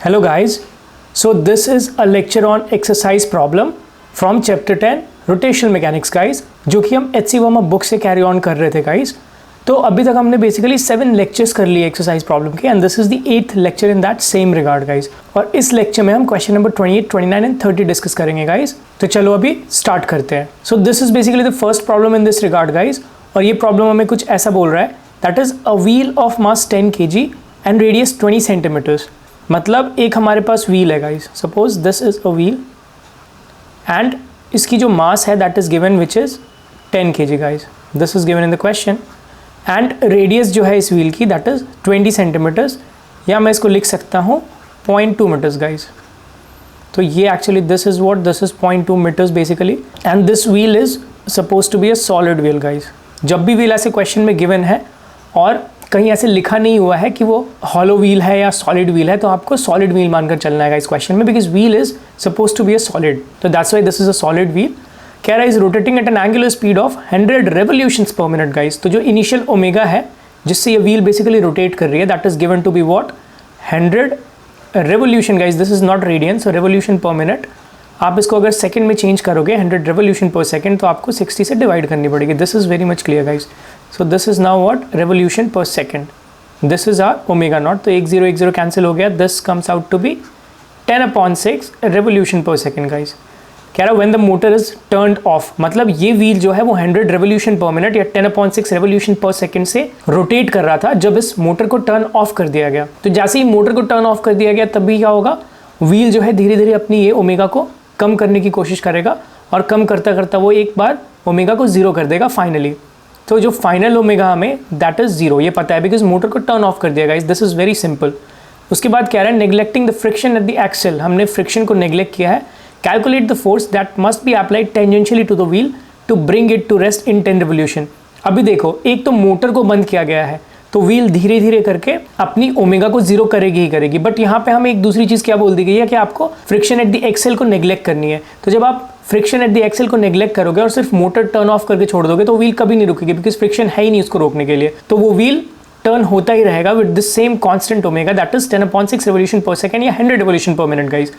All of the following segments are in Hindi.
Hello guys, so this is a lecture on exercise problem from chapter 10 rotational mechanics guys, जो कि हम HC Verma बुक से कैरी ऑन कर रहे थे guys। तो अभी तक हमने बेसिकली 7 लेक्चर्स कर लिए एक्सरसाइज प्रॉब्लम के and this is the 8th lecture in that same regard guys. और इस लेक्चर में हम क्वेश्चन नंबर 28, 29 एंड 30 डिस्कस करेंगे गाइज। तो चलो अभी स्टार्ट करते हैं। So this is basically the first problem in this regard guys, और ये प्रॉब्लम हमें कुछ ऐसा बोल रहा है that is a wheel of mass 10 kg and radius 20 centimetres. मतलब एक हमारे पास व्हील है guys, suppose this is a wheel and इसकी जो मास है that is given which is 10 kg guys, this is given in the question. And radius जो है इस व्हील की दैट इज 20 सेंटीमीटर्स, या मैं इसको लिख सकता हूँ 0.2 मीटर्स गाइज। तो ये actually this is 0.2 metres basically, and this wheel is suppose to be a solid wheel guys. जब भी व्हील ऐसे क्वेश्चन में गिवन है और कहीं ऐसे लिखा नहीं हुआ है कि वो हॉलो व्हील है या सॉलिड व्हील है, तो आपको सॉलिड व्हील मानकर चलना है इस क्वेश्चन में, because wheel is suppose to be a solid, तो that's why this is a solid wheel. कह रहा है is rotating at an angular speed of 100 revolutions per minute guys. तो जो इनिशियल ओमेगा है जिससे ये व्हील बेसिकली रोटेट कर रही है that is given to be what 100 revolution guys, this is not radian, so revolution per minute. आप इसको अगर सेकंड में चेंज करोगे 100 रेवोल्यूशन पर सेकंड, तो आपको 60 से डिवाइड करनी पड़ेगी। This is very much clear guys. So this is now what revolution per second, this is our omega naught. तो 10 कैंसिल हो गया, this comes out to be 10/6 revolution per second guys. कह रहा है when the motor is turned off, मतलब ये व्हील जो है वो 100 रेवोल्यूशन पर मिनट या 10/6 रेवोल्यूशन पर सेकंड से रोटेट कर रहा था जब इस मोटर को टर्न ऑफ कर दिया गया। तो जैसे ही मोटर को टर्न ऑफ कर दिया गया तब भी क्या होगा, व्हील जो है धीरे धीरे अपनी ये ओमेगा को कम करने की कोशिश करेगा, और कम करता करता वो एक बार ओमेगा को 0 कर देगा फाइनली। तो जो फाइनल ओमेगा हमें दैट इज 0, ये पता है बिकॉज मोटर को टर्न ऑफ कर दिया guys, this is very simple. उसके बाद कह रहा है neglecting the friction at the axle, हमने फ्रिक्शन को नेग्लेक्ट किया है। Calculate the force that must be applied tangentially to the wheel to bring it to rest in 10 revolution. अभी देखो, एक तो मोटर को बंद किया गया है तो व्हील धीरे धीरे करके अपनी ओमेगा को 0 करेगी ही करेगी, बट यहाँ पे हमें एक दूसरी चीज़ क्या बोल दी गई है कि आपको फ्रिक्शन एट द एक्सेल को नेग्लेक्ट करनी है। तो जब आप फ्रिक्शन एट द एक्सेल को नेग्लेक्ट करोगे और सिर्फ मोटर टर्न ऑफ करके छोड़ दोगे तो व्हील कभी नहीं रुकेगी, बिकॉज फ्रिक्शन है ही नहीं उसको रोकने के लिए। तो वो व्हील टर्न होता ही रहेगा with the same constant omega that is 10/6 revolution per second या 100 revolution per minute guys.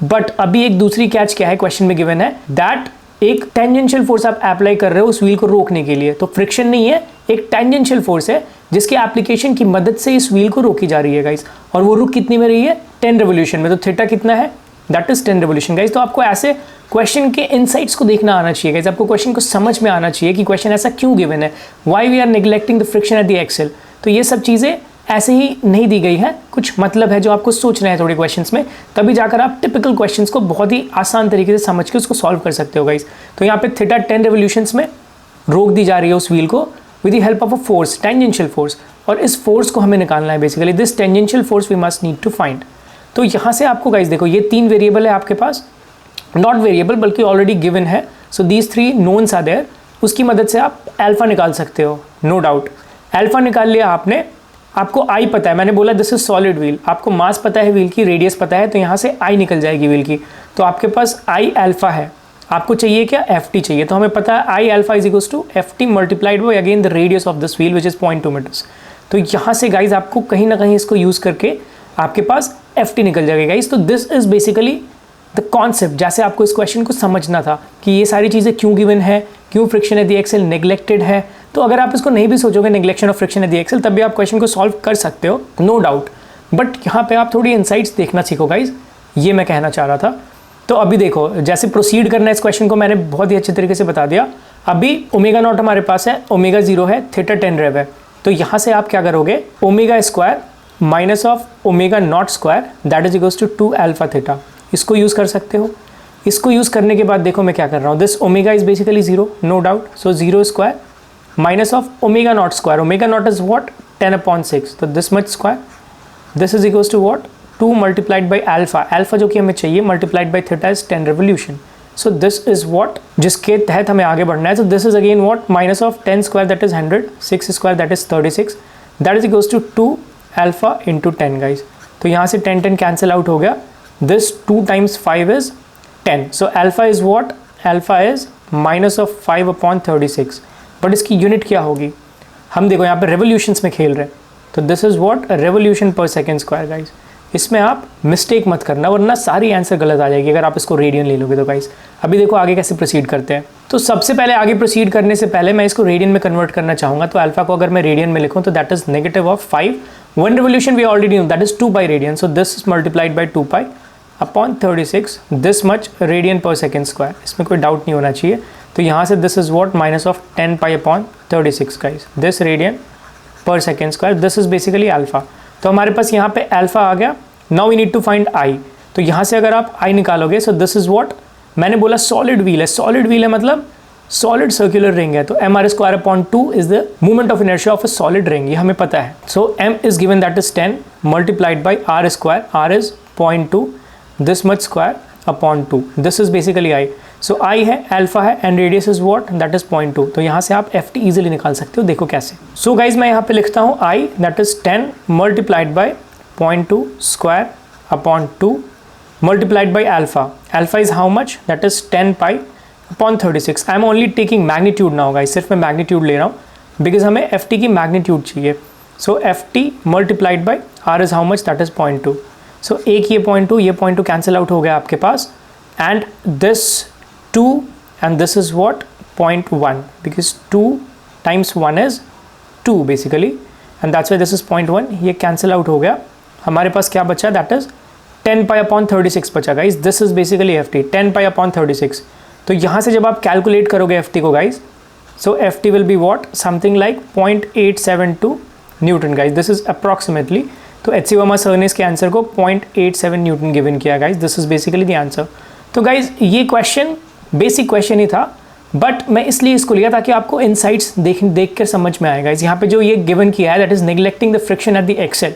But अभी एक दूसरी कैच क्या है क्वेश्चन में गिवन है, दैट एक टेंजेंशियल फोर्स आप अप्लाई कर रहे हो उस व्हील को रोकने के लिए। तो फ्रिक्शन नहीं है, एक टेंजेंशियल फोर्स है जिसके एप्लीकेशन की मदद से इस व्हील को रोकी जा रही है गाइस। और वो रुक कितनी में रही है, 10 रेवोल्यूशन में। तो थीटा कितना है, दैट इज 10 रेवोल्यूशन गाइस। तो आपको ऐसे क्वेश्चन के इनसाइट्स को देखना आना चाहिए गाइस, आपको क्वेश्चन को समझ में आना चाहिए कि क्वेश्चन ऐसा क्यों गिवन है, why we are neglecting the friction at the axle. तो ये सब चीज़ें ऐसे ही नहीं दी गई है, कुछ मतलब है जो आपको सोचना है थोड़े क्वेश्चंस में, तभी जाकर आप टिपिकल क्वेश्चंस को बहुत ही आसान तरीके से समझ के उसको सॉल्व कर सकते हो गाइस। तो यहाँ पे थीटा 10 रेवोल्यूशंस में रोक दी जा रही है उस व्हील को with the help of a force, tangential force, और इस फोर्स को हमें निकालना है basically. This tangential force we must need to find. तो यहाँ से आपको गाइस देखो, ये 3 वेरिएबल है आपके पास, नॉट वेरिएबल बल्कि ऑलरेडी गिवन है। सो दीज 3 नोन्स आर देयर, उसकी मदद से आप अल्फा निकाल सकते हो, नो डाउट। अल्फा निकाल लिया आपने, आपको आई पता है, मैंने बोला दिस इज सॉलिड व्हील, आपको मास पता है व्हील की, रेडियस पता है, तो यहाँ से आई निकल जाएगी व्हील की। तो आपके पास आई अल्फा है, आपको चाहिए क्या, एफ टी चाहिए। तो हमें पता है I alpha is equals to F T multiplied by again the radius of this wheel which is 0.2 metres. तो यहाँ से गाइज आपको कहीं ना कहीं इसको यूज करके आपके पास एफ टी निकल जाएगा गाइज। तो this is basically the concept, जैसे आपको इस क्वेश्चन को समझना था कि ये सारी चीज़ें क्यों गिवन है, क्यों friction at the axle neglected है। तो अगर आप इसको नहीं भी सोचोगे neglection of friction at the axle, तब भी आप क्वेश्चन को सॉल्व कर सकते हो, नो डाउट। बट यहाँ पे आप थोड़ी इनसाइट्स देखना सीखो गाइज, ये मैं कहना चाह रहा था। तो अभी देखो, जैसे प्रोसीड करना है इस क्वेश्चन को मैंने बहुत ही अच्छे तरीके से बता दिया। अभी ओमेगा नॉट हमारे पास है, ओमेगा 0 है, थीटा 10 रेव है। तो यहाँ से आप क्या करोगे, omega square minus of omega not square that is equals to 2 alpha theta, इसको यूज़ कर सकते हो। इसको यूज़ करने के बाद देखो मैं क्या कर रहा हूँ, this omega is basically 0, no doubt. So 0 square minus of omega not square, omega not is what 10/6, तो this much square, this is equals to what 2 multiplied by alpha, alpha जो कि हमें चाहिए multiplied by theta is 10 revolution. So this is what, जिसके तहत हमें आगे बढ़ना है। तो this is again what minus of 10 square that is 100, 6 square that is 36, that is equals to 2 alpha into 10 guys. तो यहाँ से 10 कैंसिल आउट हो गया, this 2 times 5 is 10, so alpha is what, alpha is minus of 5/36। But इसकी यूनिट क्या होगी, हम देखो यहाँ पे रेवोल्यूशंस में खेल रहे हैं, तो दिस इज व्हाट रेवोल्यूशन पर सेकेंड स्क्वायर गाइज। इसमें आप मिस्टेक मत करना वरना सारी आंसर गलत आ जाएगी अगर आप इसको रेडियन ले लोगे तो गाइस। अभी देखो आगे कैसे प्रोसीड करते हैं। तो सबसे पहले आगे प्रोसीड करने से पहले मैं इसको रेडियन में कन्वर्ट करना चाहूँगा। तो अल्फा को अगर मैं रेडियन में लिखूँ तो that is -5 1 revolution we already know that is 2 pi radian, so this is multiplied by 2 pi upon 36 this much radian per second square. इसमें कोई डाउट नहीं होना चाहिए। तो यहाँ से this is what -10 pi upon 36 guys, this radian per second square, this is basically alpha. तो हमारे पास यहाँ पे अल्फा आ गया। Now we need to find I. तो यहाँ से अगर आप आई निकालोगे सो दिस इज वॉट, मैंने बोला सॉलिड व्हील है, सॉलिड व्हील है मतलब सॉलिड सर्कुलर रिंग है। तो mr² upon 2 is the movement of inertia of a solid ring, ये हमें पता है। So m is given that is 10 multiplied by r square, r is 0.2 this much square upon 2, this is basically I. So I है, अल्फा है and radius is what that is 0.2। तो यहाँ से आप ft इजिली निकाल सकते हो, देखो कैसे। सो गाइज मैं यहाँ पे लिखता हूँ I that is 10 multiplied by 0.2 square upon 2 multiplied by alpha. Alpha is how much? That is 10 pi upon 36. I am only taking magnitude now guys, सिर्फ मैं magnitude ले रहा हूँ because हमें ft की magnitude चाहिए। So ft multiplied by r is how much? That is 0.2. So एक ये 0.2 cancel out हो गया आपके पास and this 2 and this is what? 0.1 because 2 times 1 is 2 basically and that's why this is 0.1। ये cancel out हो गया, हमारे पास क्या बचा? That is 10 पाई अपॉन 36 बचा guys, this is basically ft 10 pi upon 36। तो यहाँ से जब आप कैलकुलेट करोगे ft को guys, so ft will be what something like 0.872 Newton guys, this is approximately. तो एच सी वर्मा सर ने इसके आंसर को 0.87 न्यूटन गिवन किया guys, this is basically the answer. तो गाइज ये क्वेश्चन बेसिक क्वेश्चन ही था बट मैं इसलिए इसको लिया ताकि आपको इनसाइट्स देख कर समझ में आएगा। गाइज यहाँ पे जो ये गिवन किया है that is neglecting the friction at the axle,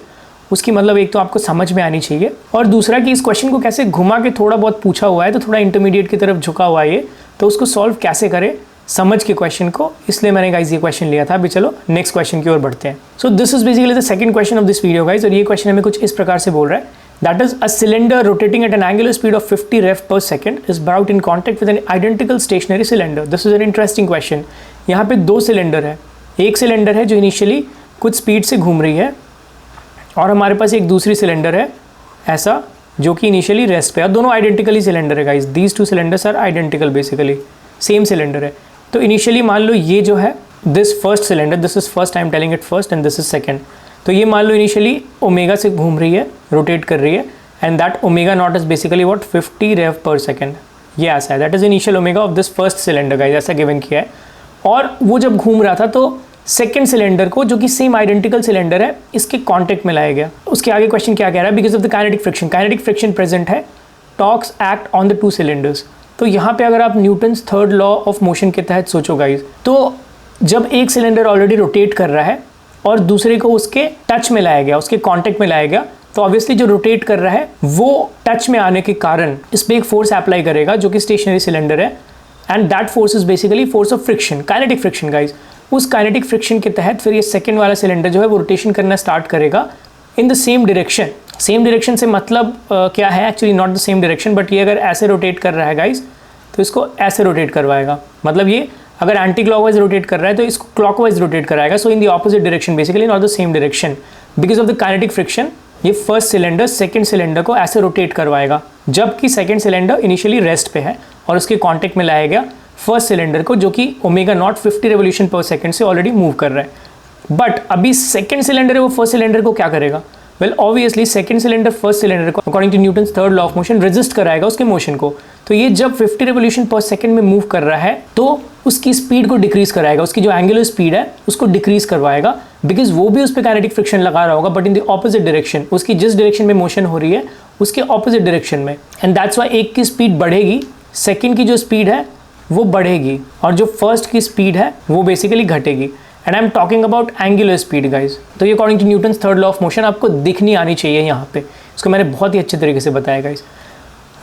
उसकी मतलब एक तो आपको समझ में आनी चाहिए और दूसरा कि इस क्वेश्चन को कैसे घुमा के थोड़ा बहुत पूछा हुआ है तो थोड़ा इंटरमीडिएट की तरफ झुका हुआ है ये, तो उसको सॉल्व कैसे करें समझ के क्वेश्चन को, इसलिए मैंने गाइज ये क्वेश्चन लिया था। अभी चलो नेक्स्ट क्वेश्चन की ओर बढ़ते हैं। So this is basically the second question of this video guys और ये क्वेश्चन हमें कुछ इस प्रकार से बोल रहा है that is a cylinder rotating at an angular speed of 50 rev per second is brought in contact with an identical stationary cylinder. This is an interesting question. यहाँ पे दो सिलेंडर है, एक सिलेंडर है जो इनिशियली कुछ स्पीड से घूम रही है और हमारे पास एक दूसरी सिलेंडर है ऐसा जो कि इनिशियली रेस्ट पे है। दोनों आइडेंटिकली सिलेंडर है guys, these two cylinders are identical basically, same cylinder है। तो इनिशियली मान लो ये जो है this first cylinder, this is first, I am telling it first and this is second. तो ये मान लो इनिशियली ओमेगा से घूम रही है, रोटेट कर रही है and that omega naught is basically what 50 rev per second, ये ऐसा है, that is initial omega of this first cylinder guys, ऐसा गिवन किया है। और वो जब घूम रहा था तो सेकेंड सिलेंडर को जो कि सेम आइडेंटिकल सिलेंडर है इसके कांटेक्ट में लाया गया। उसके आगे क्वेश्चन क्या कह रहा है? Because of the kinetic friction present है, torques act on the two cylinders. तो यहाँ पे अगर आप Newton's third law of motion के तहत सोचो गाइज, तो जब एक सिलेंडर ऑलरेडी रोटेट कर रहा है और दूसरे को उसके टच में लाया गया, उसके कॉन्टेक्ट में लाया गया, तो ऑब्वियसली जो रोटेट कर रहा है वो टच में आने के कारण इस पर एक फोर्स अप्लाई करेगा जो कि स्टेशनरी सिलेंडर है and that force is basically force of friction, kinetic friction guys. उस काइनेटिक फ्रिक्शन के तहत फिर ये सेकंड वाला सिलेंडर जो है वो रोटेशन करना स्टार्ट करेगा in the same direction. Same direction से मतलब क्या है? Actually not the same direction, but ये अगर ऐसे रोटेट कर रहा है गाइज तो इसको ऐसे रोटेट करवाएगा, मतलब ये अगर एंटी क्लॉकवाइज रोटेट कर रहा है तो इसको क्लॉकवाइज रोटेट कराएगा। So in the opposite direction basically, not the same direction, because of the kinetic friction ये फर्स्ट सिलेंडर सेकंड सिलेंडर को ऐसे रोटेट करवाएगा, जबकि सेकंड सिलेंडर इनिशियली रेस्ट पे है और उसके कांटेक्ट में लाया गया फर्स्ट सिलेंडर को जो कि omega naught 50 revolution per second से ऑलरेडी मूव कर रहा है। बट अभी सेकंड सिलेंडर है वो फर्स्ट सिलेंडर को क्या करेगा? Well obviously second cylinder first cylinder को according to Newton's third law of motion resist कराएगा उसके मोशन को। तो ये जब 50 रेवोल्यूशन पर सेकंड में मूव कर रहा है तो उसकी स्पीड को डिक्रीज कराएगा, उसकी जो एंगुलर स्पीड है उसको डिक्रीज करवाएगा, बिकॉज वो भी उस पर काइनेटिक फ्रिक्शन लगा रहा होगा but in the opposite direction, उसकी जिस डायरेक्शन में मोशन हो रही है उसके ऑपोजिट डायरेक्शन में। एंड दैट्स वाई एक की स्पीड बढ़ेगी, सेकेंड की जो स्पीड है वो बढ़ेगी और जो फर्स्ट की स्पीड है वो बेसिकली घटेगी। And I am talking about angular speed guys. तो ये according to Newton's third law of motion आपको दिखनी आनी चाहिए यहाँ पे, इसको मैंने बहुत ही अच्छे तरीके से बताया guys.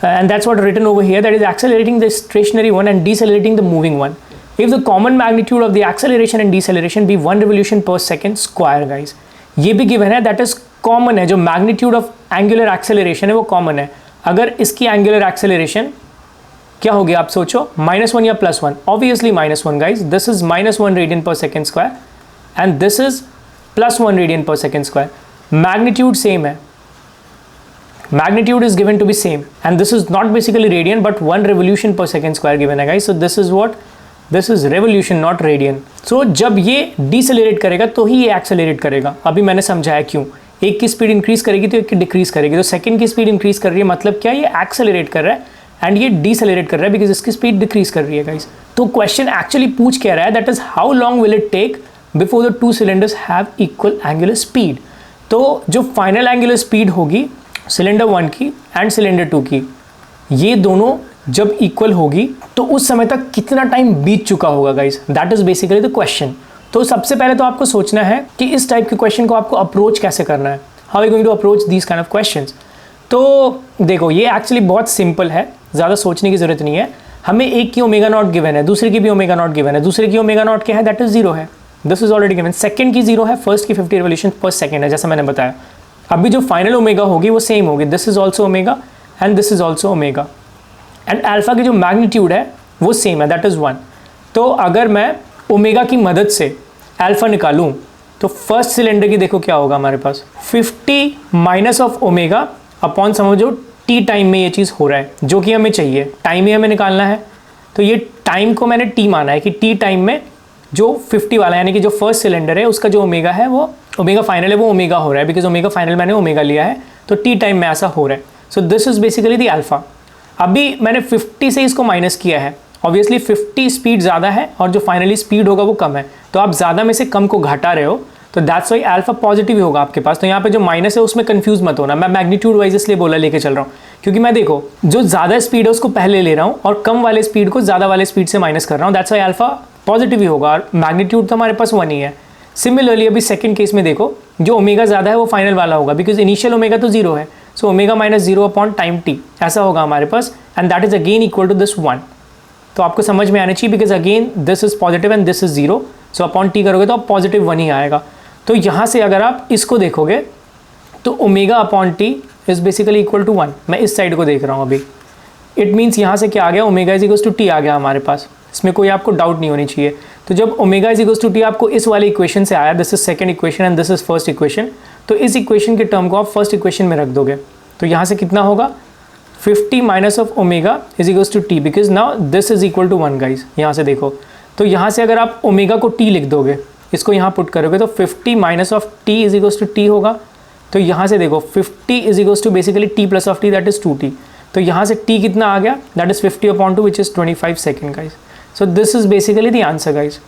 And that's what written over here, that is accelerating the stationary one and decelerating the moving one if the common magnitude of the acceleration and deceleration be 1 revolution per second square guys. ये भी गिवन है, दैट इज कॉमन है, जो मैग्नीट्यूड ऑफ एंगुलर एक्सेलरेशन है वो कॉमन है। अगर इसकी एंगुलर एक्सेलरेशन क्या हो गया आप सोचो, -1 या +1? Obviously -1 guys, this is -1 radian per second square and this is +1 radian per second square. Magnitude same है, magnitude is given to be same and this is not basically radian but 1 revolution per second square given है guys. So this is what, this is revolution not radian. So जब ये decelerate करेगा तो ही ये accelerate करेगा. अभी मैंने समझाया क्यों, एक की स्पीड इंक्रीज करेगी तो एक की डिक्रीज करेगी. तो सेकंड की स्पीड इंक्रीज कर रही है मतलब क्या, ये एक्सेलरेट कर रहा है एंड ये डीसेलरेट कर रहा है बिकॉज इसकी स्पीड डिक्रीज कर रही है गाइस. तो क्वेश्चन एक्चुअली पूछ क्या रहा है, that is how long will it take before the two cylinders have equal angular speed. तो जो फाइनल एंगुलर स्पीड होगी सिलेंडर 1 की एंड सिलेंडर 2 की, ये दोनों जब इक्वल होगी तो उस समय तक कितना टाइम बीत चुका होगा guys, that is basically the question. तो सबसे पहले तो आपको सोचना है कि इस टाइप के क्वेश्चन को आपको अप्रोच कैसे करना है, how you going to approach these kind of questions. तो देखो ये एक्चुअली बहुत सिंपल है, ज़्यादा सोचने की जरूरत नहीं है. हमें एक की ओमेगा नॉट गिवन है, दूसरे की भी ओमेगा नॉट गिवन है, दूसरे की ओमेगा नॉट क्या है, दैट इज 0 है, this is already given. Second की 0 है, फर्स्ट की 50 रिवोल्यूशन पर सेकंड है जैसा मैंने बताया. अभी जो फाइनल ओमेगा होगी वो सेम होगी, this is also omega and this is also omega. And alpha की जो मैग्नीट्यूड है वो सेम है, दैट इज 1. तो अगर मैं ओमेगा की मदद से अल्फा निकालूं तो फर्स्ट सिलेंडर की देखो क्या होगा हमारे पास, 50 माइनस ऑफ ओमेगा अपॉन समझो टी टाइम में ये चीज़ हो रहा है जो कि हमें चाहिए, टाइम ही हमें निकालना है. तो ये टाइम को मैंने टी माना है कि टी टाइम में जो 50 वाला यानी कि जो फर्स्ट सिलेंडर है उसका जो ओमेगा है वो ओमेगा फाइनल है वो ओमेगा हो रहा है बिकॉज ओमेगा फाइनल मैंने ओमेगा लिया है तो टी टाइम में ऐसा हो रहा है. सो this is basically the alpha. अभी मैंने 50 से इसको माइनस किया है, ऑब्वियसली 50 स्पीड ज़्यादा है और जो फाइनली स्पीड होगा वो कम है, तो आप ज़्यादा में से कम को घटा रहे हो तो दैट्स वाई अल्फा पॉजिटिव ही होगा आपके पास. तो यहाँ पे जो माइनस है उसमें कंफ्यूज मत होना, मैं मैग्नीट्यूड वाइज इसलिए बोला लेके चल रहा हूँ क्योंकि मैं देखो जो ज़्यादा स्पीड है उसको पहले ले रहा हूँ और कम वाले स्पीड को ज़्यादा वाले स्पीड से माइनस कर रहा हूँ, दैट्स वाई अल्फा पॉजिटिव ही होगा और मैग्नीट्यूड तो हमारे पास 1 ही है. सिमिलरली अभी सेकंड केस में देखो जो ओमेगा ज़्यादा है वो फाइनल वाला होगा बिकॉज इनिशियल ओमेगा तो 0 है, so omega minus 0 upon time T ऐसा होगा हमारे पास and that is again equal to this 1. तो आपको समझ में आना चाहिए because again this is positive and this is 0, so upon T करोगे तो आप पॉजिटिव 1 ही आएगा. तो यहाँ से अगर आप इसको देखोगे तो omega upon T is basically equal to 1. मैं इस साइड को देख रहा हूँ अभी, इट मीन्स यहाँ से क्या आ गया, omega is equals to T आ गया हमारे पास, इसमें कोई आपको डाउट नहीं होनी चाहिए. तो जब omega is equals to T आपको इस वाले इक्वेशन से आया, this is second equation and this is first equation, तो इस इक्वेशन के टर्म को आप फर्स्ट इक्वेशन में रख दोगे तो यहाँ से कितना होगा 50 minus of omega is equals to T because now this is equal to 1 guys. यहाँ से देखो तो यहाँ से अगर आप ओमेगा को टी लिख दोगे, इसको यहाँ पुट करोगे तो 50 minus of T is equals to T होगा. तो यहाँ से देखो 50 is equals to basically T plus of T that is 2t. तो यहाँ से t कितना आ गया, दैट इज 50 upon 2 which is 25 second guys. So this is basically the answer guys.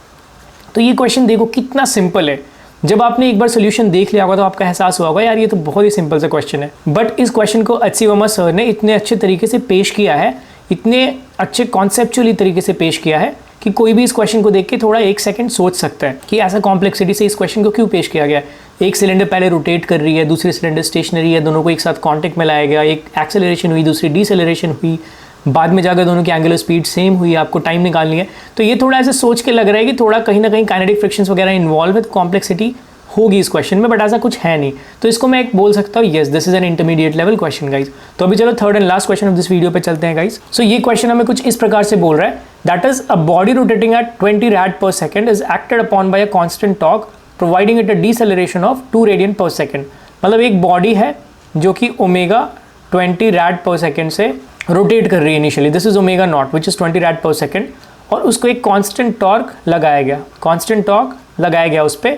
तो ये क्वेश्चन देखो कितना सिंपल है, जब आपने एक बार सोल्यूशन देख लिया होगा तो आपका एहसास हुआ होगा यार ये तो बहुत ही सिंपल सा क्वेश्चन है. बट इस क्वेश्चन को एच सी वर्मा सर ने इतने अच्छे तरीके से पेश किया है, इतने अच्छे कॉन्सेप्चुअली तरीके से पेश किया है कि कोई भी इस क्वेश्चन को देख के थोड़ा एक सेकंड सोच सकता है कि ऐसा कॉम्प्लेक्सिटी से इस क्वेश्चन को क्यों पेश किया गया. एक सिलेंडर पहले रोटेट कर रही है, दूसरी सिलेंडर स्टेशनरी है, दोनों को एक साथ कॉन्टेक्ट में लाया गया, एक एक्सेलरेशन हुई दूसरी डिसेलरेशन हुई, बाद में जाकर दोनों की एंगुलर स्पीड सेम हुई, आपको टाइम निकालनी है. तो ये थोड़ा ऐसे सोच के लग रहा है कि थोड़ा कहीं ना कहीं काइनेटिक फ्रिक्शंस वगैरह इन्वॉल्व है, कॉम्प्लेक्सिटी होगी इस क्वेश्चन में, बट ऐसा कुछ है नहीं. तो इसको मैं एक बोल सकता हूँ yes this is an intermediate level question guys. तो अभी चलो third and last question of this video पे चलते हैं गाइज. सो ये क्वेश्चन हमें कुछ इस प्रकार से बोल रहा है, that is a body rotating at 20 rad per second is acted upon by a constant torque providing it a deceleration of 2 radian per second. मतलब एक बॉडी है जो कि ओमेगा 20 रैड पर सेकंड से रोटेट कर रही है initially, this is omega nought which is 20 rad per second, और उसको एक कांस्टेंट टॉर्क लगाया गया, कांस्टेंट टॉर्क लगाया गया उस पर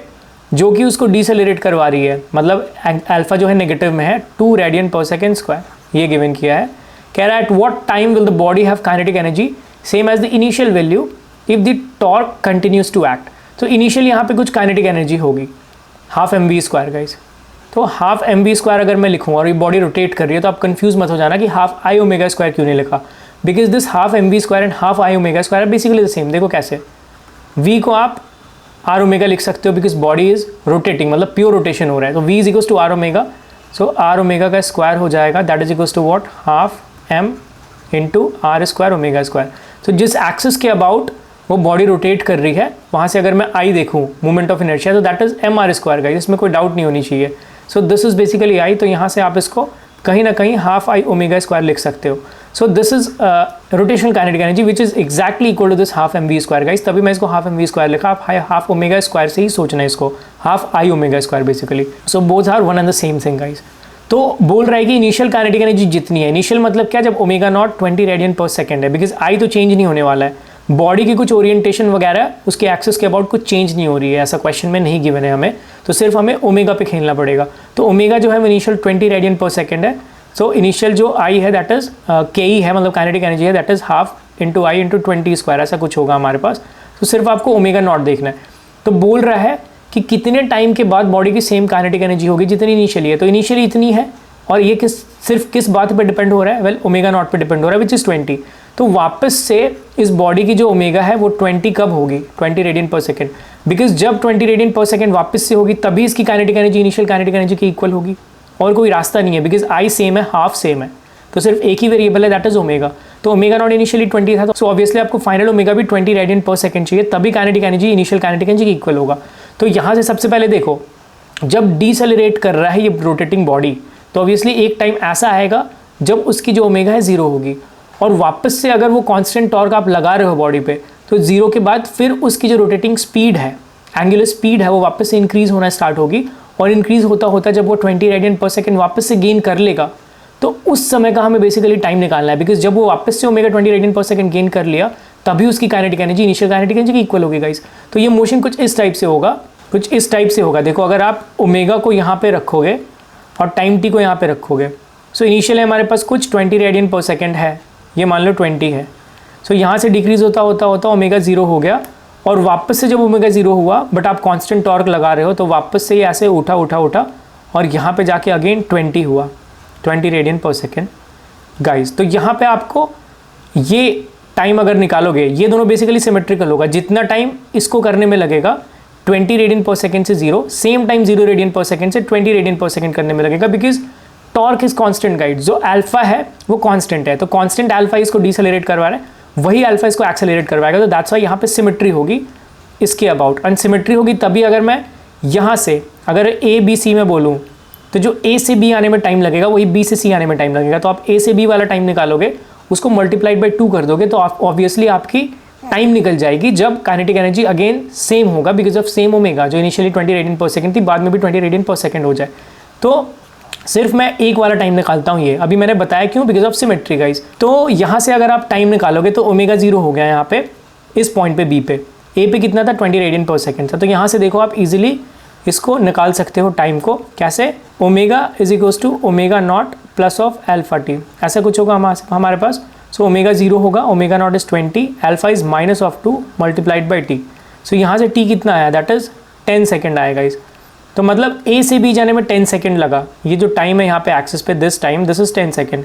जो कि उसको डिसेलरेट करवा रही है. मतलब अल्फा जो है नेगेटिव में है 2 रेडियन पर सेकंड स्क्वायर, ये गिवन किया है. कह रहा है at what time will the body have kinetic energy same as the initial value if the torque continues to act. तो इनिशियल यहाँ पे कुछ काइनेटिक एनर्जी होगी half M V square guys. तो हाफ एम वी स्क्वायर अगर मैं लिखूँ और ये बॉडी रोटेट कर रही है तो आप कंफ्यूज मत हो जाना कि हाफ आई ओमेगा स्क्वायर क्यों नहीं लिखा, because this half M V square and half I omega square basically the same. देखो कैसे, वी को आप आर ओमेगा लिख सकते हो बिकॉज बॉडी इज रोटेटिंग, मतलब प्योर रोटेशन हो रहा है. तो V is equals to R omega, so R omega का स्क्वायर हो जाएगा that is equals to what half M into R square omega square. तो जिस एक्सिस के अबाउट वो बॉडी रोटेट कर रही है वहाँ से अगर मैं आई देखूँ मोमेंट ऑफ इनर्शिया तो that is M R square का, इसमें कोई डाउट नहीं होनी चाहिए. So this is basically I. तो यहाँ से आप इसको कहीं ना कहीं हाफ आई ओमेगा स्क्वायर लिख सकते हो. So this is rotational kinetic energy which is exactly equal to this half M V square guys. तभी मैं इसको हाफ एम वी स्क्वायर लिखा, आप हाफ ओमेगा स्क्वायर से ही सोचना है इसको, half I omega square basically. So both are one and the same thing guys. तो बोल रहा है कि इनिशियल काइनेटिक एनर्जी जितनी है, इनिशियल मतलब क्या, जब omega naught 20 radian per second है, बिकॉज आई तो चेंज नहीं होने वाला है, बॉडी की कुछ ओरिएंटेशन वगैरह उसके एक्सिस के अबाउट कुछ चेंज नहीं हो रही है, ऐसा क्वेश्चन में नहीं गिवन है हमें, तो सिर्फ हमें ओमेगा पे खेलना पड़ेगा। तो ओमेगा जो है वो इनिशियल 20 रेडियन पर सेकेंड है। सो इनिशियल जो आई है दैट इज के ई है, मतलब काइनेटिक एनर्जी है, that is half into I into 20 square, ऐसा कुछ होगा हमारे पास। तो सिर्फ आपको ओमेगा नॉट देखना है। तो बोल रहा है कि कितने टाइम के बाद बॉडी की सेम काइनेटिक एनर्जी होगी जितनी इनिशियली है, तो इनिशियली इतनी है, और ये सिर्फ किस बात पे डिपेंड हो रहा है, वेल ओमेगा नॉट पे डिपेंड हो रहा है, विच इज़ 20। तो वापस से इस बॉडी की जो ओमेगा है वो 20 कब होगी, 20 रेडियन पर सेकेंड, बिकॉज जब 20 रेडियन पर सेकेंड वापस से होगी तभी इसकी kinetic energy initial kinetic energy की इक्वल होगी, और कोई रास्ता नहीं है, बिकॉज आई सेम है, हाफ सेम है, तो सिर्फ एक ही वेरिएबल है, दैट इज ओमेगा। तो ओमेगा नॉट इनिशियली 20 था, तो ऑब्वियसली आपको फाइनल ओमेगा भी 20 रेडियन पर सेकेंड चाहिए, तभी kinetic energy initial kinetic energy की इक्वल होगा। तो यहाँ से सबसे पहले देखो, जब डीसेलरेट कर रहा है ये रोटेटिंग बॉडी, तो ऑब्वियसली एक टाइम ऐसा आएगा जब उसकी जो ओमेगा है 0 होगी, और वापस से अगर वो कांस्टेंट टॉर्क आप लगा रहे हो बॉडी पे, तो 0 के बाद फिर उसकी जो रोटेटिंग स्पीड है, एंगुलर स्पीड है, वो वापस से इंक्रीज होना स्टार्ट होगी, और इंक्रीज होता होता जब वो 20 रेडियन पर सेकेंड वापस से गेन कर लेगा, तो उस समय का हमें बेसिकली टाइम निकालना है, बिकॉज जब वो वापस से omega 20 radian per second gain कर लिया तभी उसकी kinetic energy initial kinetic energy की इक्वल होगी गाइस। तो ये मोशन कुछ इस टाइप से होगा, कुछ इस टाइप से होगा। देखो अगर आप ओमेगा को यहाँ पे रखोगे और टाइम टी को यहाँ पे रखोगे, सो इनिशियल हमारे पास कुछ 20 रेडियन पर सेकेंड है, ये मान लो 20 है। सो यहाँ से डिक्रीज होता होता होता ओमेगा 0 हो गया, और वापस से जब ओमेगा 0 हुआ बट आप कांस्टेंट टॉर्क लगा रहे हो, तो वापस से ये ऐसे उठा उठा उठा और यहाँ पे जाके अगेन 20 हुआ, 20 रेडियन पर सेकेंड गाइस। तो यहाँ पे आपको ये टाइम अगर निकालोगे, ये दोनों बेसिकली सिमेट्रिकल होगा, जितना टाइम इसको करने में लगेगा 20 रेडियन पर सेकेंड से 0, same time 0 radian per second से 20 रेडियन पर सेकेंड करने में लगेगा, because torque is constant guide, जो अल्फा है वो कांस्टेंट है, तो कांस्टेंट अल्फा इसको डिसेलरेट करवा रहा है, वही अल्फा इसको एक्सेलरेट करवाएगा, तो दैट्स वाई यहाँ पे सिमेट्री होगी इसके अबाउट। अनसिमेट्री होगी तभी अगर मैं यहाँ से अगर ए बी सी में बोलूँ, तो जो ए से बी आने में टाइम लगेगा वही बी से सी आने में टाइम लगेगा, तो आप ए से बी वाला टाइम निकालोगे, उसको मल्टीप्लाइड बाई 2 कर दोगे, तो ऑब्वियसली आपकी टाइम निकल जाएगी जब काइनेटिक एनर्जी अगेन सेम होगा, बिकॉज ऑफ सेम ओमेगा, जो इनिशियली 20 रेडियन पर सेकेंड थी, बाद में भी 20 रेडियन पर सेकेंड हो जाए। तो सिर्फ मैं एक वाला टाइम निकालता हूँ, ये अभी मैंने बताया क्यों, बिकॉज ऑफ सिमेट्री गाइज। तो यहाँ से अगर आप टाइम निकालोगे तो ओमेगा 0 हो गया यहाँ पे, इस पॉइंट पे बी पे, ए पे कितना था 20 रेडियन पर सेकेंड था, तो यहाँ से देखो आप इजीली इसको निकाल सकते हो टाइम को, कैसे, omega is equals to omega nought plus of alpha T, ऐसा कुछ होगा हमारे पास। सो ओमेगा 0 होगा, omega not is 20, alpha is minus of 2 multiplied by T. So यहाँ से टी कितना आया, दैट इज 10 सेकेंड आएगा इस, तो मतलब ए से बी जाने में 10 सेकेंड लगा, ये जो टाइम है यहाँ पे एक्सिस पे, this time this is 10 second,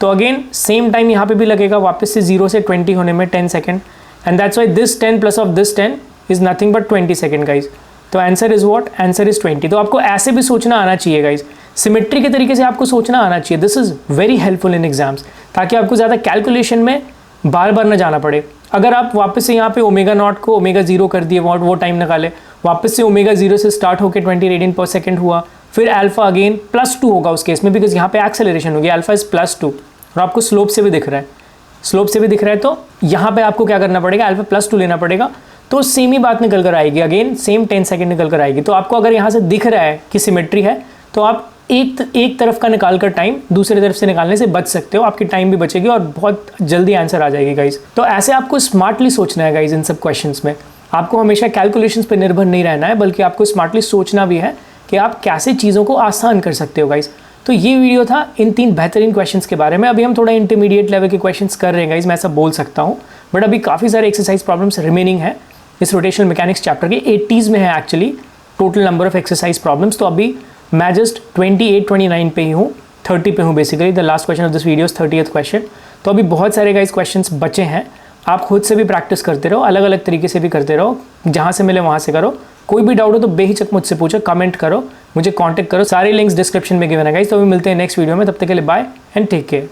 तो अगेन सेम टाइम यहाँ पे भी लगेगा वापस से 0 से 20 होने में 10 second, and that's why this 10 plus of this 10 is nothing but 20 second guys. तो answer is what, answer is 20। तो आपको ऐसे भी सोचना आना चाहिए गाइज, सिमेट्री के तरीके से आपको सोचना आना चाहिए, this is very helpful in exams, ताकि आपको ज़्यादा कैलकुलेशन में बार बार ना जाना पड़े। अगर आप वापस से यहाँ पे ओमेगा नॉट को ओमेगा 0 कर दिए, वो टाइम निकाले, वापस से ओमेगा 0 से स्टार्ट होकर 20 रेडियन पर सेकेंड हुआ, फिर अल्फा अगेन +2 होगा उस केस में, बिकॉज यहाँ पे एक्सेलरेशन होगी, अल्फा इज +2 और आपको स्लोप से भी दिख रहा है, स्लोप से भी दिख रहा है, तो यहाँ पे आपको क्या करना पड़ेगा, अल्फा +2 लेना पड़ेगा, तो सेम ही बात निकल कर आएगी, अगेन सेम 10 सेकेंड निकल कर आएगी। तो आपको अगर यहाँ से दिख रहा है कि सिमेट्री है, तो आप एक तरफ का निकाल कर टाइम दूसरी तरफ से निकालने से बच सकते हो, आपकी टाइम भी बचेगी और बहुत जल्दी आंसर आ जाएगी गाइज। तो ऐसे आपको स्मार्टली सोचना है गाइज, इन सब क्वेश्चंस में आपको हमेशा कैलकुलेशंस पे निर्भर नहीं रहना है, बल्कि आपको स्मार्टली सोचना भी है कि आप कैसे चीज़ों को आसान कर सकते हो गाइज। तो ये वीडियो था इन 3 बेहतरीन क्वेश्चंस के बारे में। अभी हम थोड़ा इंटरमीडिएट लेवल के क्वेश्चंस कर रहे हैं गाइज, मैं ऐसा बोल सकता हूँ, बट अभी काफ़ी सारे एक्सरसाइज प्रॉब्लम्स रिमेनिंग है इस रोटेशनल मैकेनिक्स चैप्टर के, 80s में है actually total number of exercise problems. तो अभी मैं जस्ट 28-29 पे ही हूँ, 30 पे हूँ basically, the last question of this video 30th question. तो अभी बहुत सारे गाइस क्वेश्चंस बचे हैं, आप खुद से भी प्रैक्टिस करते रहो, अलग अलग तरीके से भी करते रहो, जहाँ से मिले वहाँ से करो। कोई भी डाउट हो तो बेहिचक मुझसे पूछो, कमेंट करो, मुझे कॉन्टैक्ट करो, सारे लिंक्स डिस्क्रिप्शन में गिवन है गाइस। तो अभी मिलते हैं नेक्स्ट वीडियो में, तब तक के लिए बाय एंड टेक केयर।